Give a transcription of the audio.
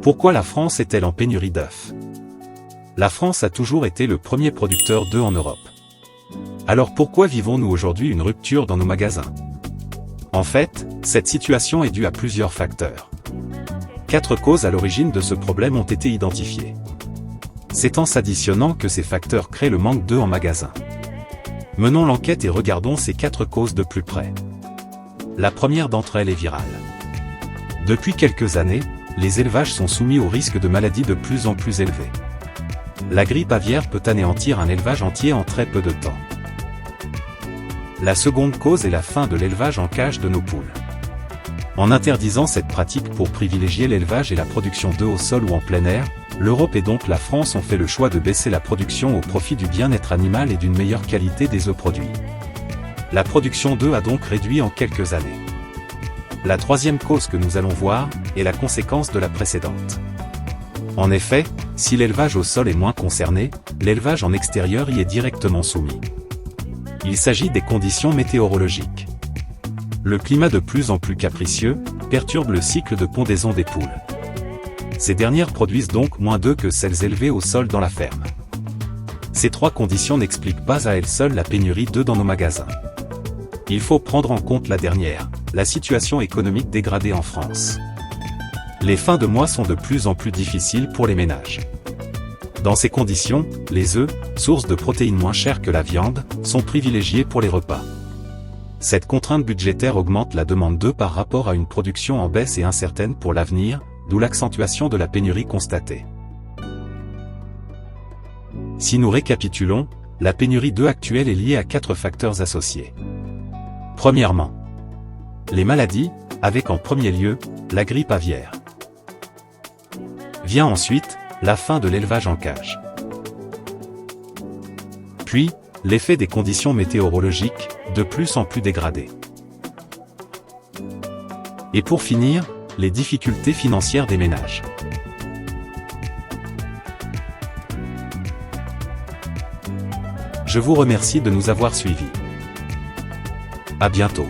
Pourquoi la France est-elle en pénurie d'œufs? La France a toujours été le premier producteur d'œufs en Europe. Alors pourquoi vivons-nous aujourd'hui une rupture dans nos magasins? En fait, cette situation est due à plusieurs facteurs. 4 causes à l'origine de ce problème ont été identifiées. C'est en s'additionnant que ces facteurs créent le manque d'œufs en magasin. Menons l'enquête et regardons ces 4 causes de plus près. La première d'entre elles est virale. Depuis quelques années, les élevages sont soumis au risque de maladies de plus en plus élevé. La grippe aviaire peut anéantir un élevage entier en très peu de temps. La seconde cause est la fin de l'élevage en cage de nos poules. En interdisant cette pratique pour privilégier l'élevage et la production d'œufs au sol ou en plein air, l'Europe et donc la France ont fait le choix de baisser la production au profit du bien-être animal et d'une meilleure qualité des œufs produits. La production d'œufs a donc réduit en quelques années. La troisième cause que nous allons voir est la conséquence de la précédente. En effet, si l'élevage au sol est moins concerné, l'élevage en extérieur y est directement soumis. Il s'agit des conditions météorologiques. Le climat de plus en plus capricieux perturbe le cycle de pondaison des poules. Ces dernières produisent donc moins d'œufs que celles élevées au sol dans la ferme. Ces 3 conditions n'expliquent pas à elles seules la pénurie d'œufs dans nos magasins. Il faut prendre en compte la dernière, la situation économique dégradée en France. Les fins de mois sont de plus en plus difficiles pour les ménages. Dans ces conditions, les œufs, source de protéines moins chères que la viande, sont privilégiés pour les repas. Cette contrainte budgétaire augmente la demande d'œufs par rapport à une production en baisse et incertaine pour l'avenir, d'où l'accentuation de la pénurie constatée. Si nous récapitulons, la pénurie d'œufs actuelle est liée à 4 facteurs associés. Premièrement, les maladies, avec en premier lieu, la grippe aviaire. Vient ensuite, la fin de l'élevage en cage. Puis, l'effet des conditions météorologiques, de plus en plus dégradées. Et pour finir, les difficultés financières des ménages. Je vous remercie de nous avoir suivis. À bientôt.